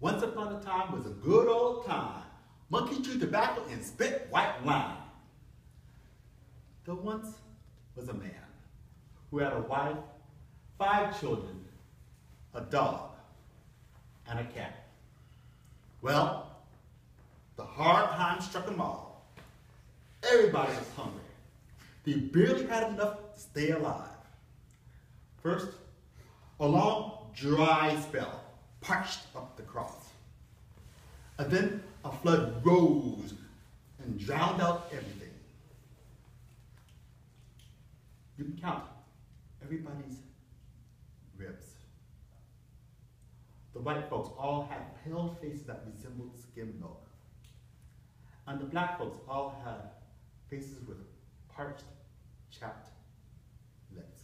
Once upon a time was a good old time. Monkey chewed tobacco and spit white wine. There once was a man who had a wife, 5 children, a dog, and a cat. Well, the hard times struck them all. Everybody was hungry. They barely had enough to stay alive. First, a long, dry spell parched up the cross. And then a flood rose and drowned out everything. You can count everybody's ribs. The white folks all had pale faces that resembled skim milk. And the black folks all had faces with parched, chapped lips.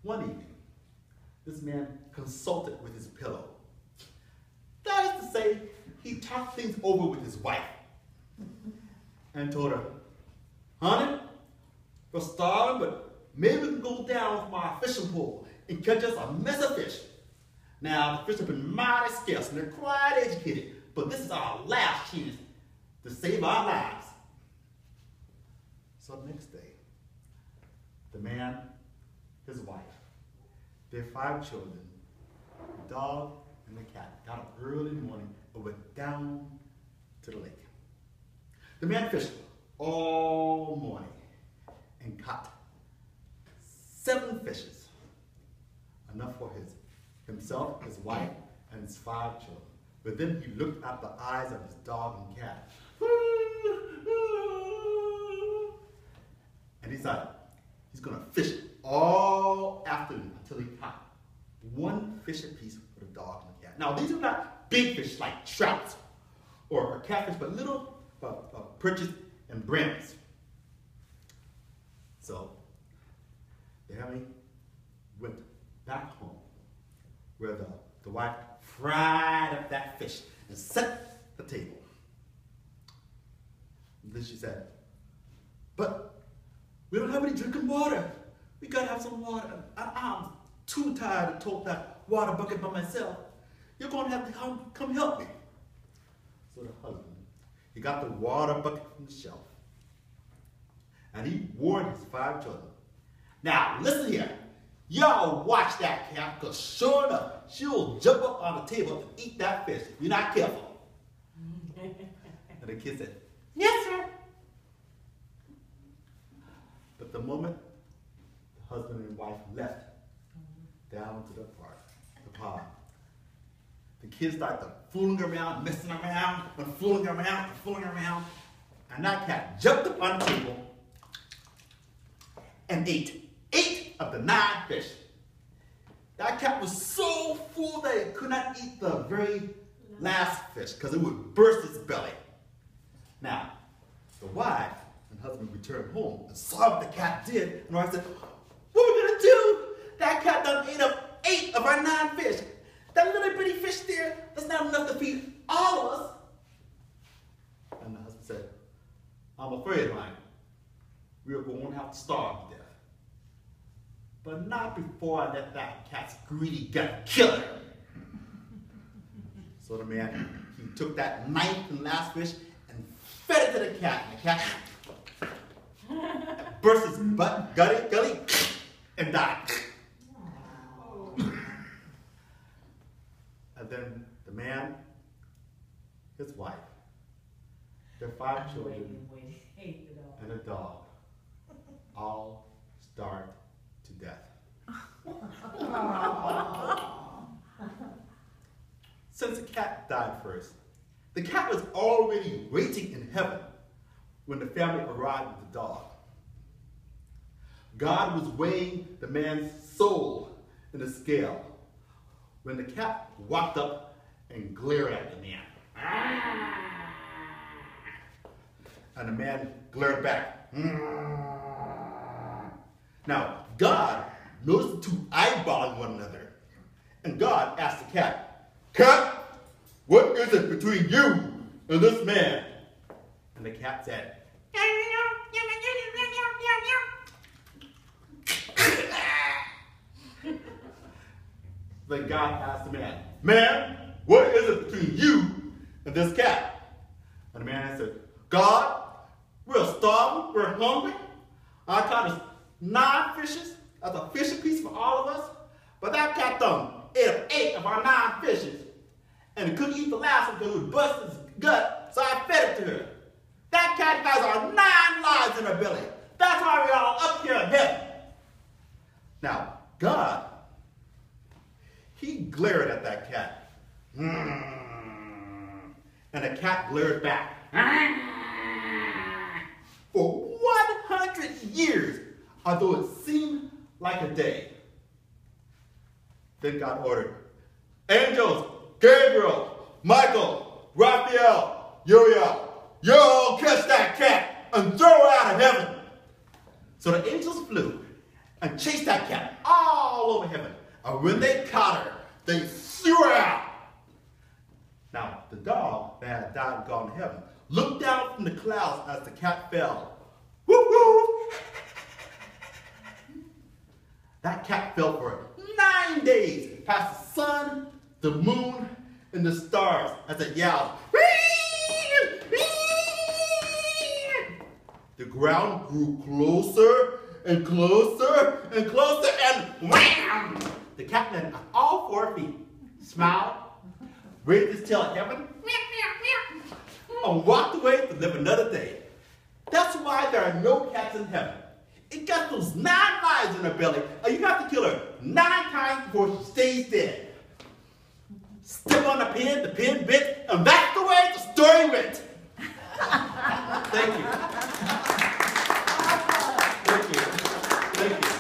One evening, this man consulted with his pillow. That is to say, he talked things over with his wife and told her, "Honey, we're starving, but maybe we can go down with my fishing pole and catch us a mess of fish. Now, the fish have been mighty scarce and they're quite educated, but this is our last chance to save our lives." So the next day, the man, his wife, their 5 children, the dog, and the cat got up early in the morning and went down to the lake. The man fished all morning and caught 7 fishes, enough for himself, his wife, and his 5 children. But then he looked at the eyes of his dog and cat. And he decided he's going to fish all afternoon until he caught 1 fish apiece for the dog and the cat. Now, these are not big fish like trouts or catfish, but little perches and brims. So, the family went back home where the wife fried up that fish and set the table. And then she said, "But we don't have any drinking water. We gotta have some water. I'm too tired to tote that water bucket by myself. You're gonna have to come help me." So the husband, he got the water bucket from the shelf. And he warned his 5 children. "Now, listen here. Y'all watch that cat, because sure enough, she'll jump up on the table and eat that fish if you're not careful." And the kid said, "Yes, sir." But the moment the husband and wife left down to the pond, the kids started fooling around, messing around, and fooling around, and that cat jumped up on the table and ate 8 of the 9 fish. That cat was so full that it could not eat the very last fish because it would burst its belly. Now, the wife and husband returned home and saw what the cat did, and the wife said, "What are we gonna do? That cat done ate up 8 of our 9 fish. That little bitty fish there, that's not enough to feed all of us." And the husband said, "I'm afraid, honey, we're going to have to starve to death. But not before I let that cat's greedy gut kill her." So the man, he took that 9th and last fish and fed it to the cat, and the cat burst his butt, gully, and died. And then the man, his wife, their 5 children, and a dog all starved to death. Since the cat died first, the cat was already waiting in heaven when the family arrived with the dog. God was weighing the man's soul in a scale when the cat walked up and glared at the man. And the man glared back. Now, God noticed the 2 eyeballing one another. And God asked the cat, "Cat, what is it between you and this man?" And the cat said, Then God asked the man, "Man, what is it between you and this cat?" And the man answered, "God, we're starving, we're hungry. I caught us 9 fishes. That's a fishing piece for all of us. But that cat done ate up 8 of our 9 fishes. And he couldn't eat the last one because it would bust his gut, so I fed it to her. That cat has our 9 lives in her belly. That's why we're all up here in heaven." Now, God, he glared at that cat. And the cat glared back. For 100 years, although it seemed like a day. Then God ordered, "Angels, Gabriel, Michael, Raphael, Uriel, you all catch that cat and throw her out of heaven." So the angels flew and chased that cat all over heaven. And when they caught her, they threw her out. Now, the dog that had died and gone to heaven looked down from the clouds as the cat fell. Whoop, whoop. That cat fell for 9 days past the sun, the moon, and the stars as it yelled. The ground grew closer and closer and closer, and wham! The cat landed on all 4 feet, smiled, raised his tail at heaven, and walked away to live another day. That's why there are no cats in heaven. It got those 9 lives in her belly, and you have to kill her 9 times before she stays dead. Step on the pin bit, and that's the way the story went. Thank you. Thank you. Thank you.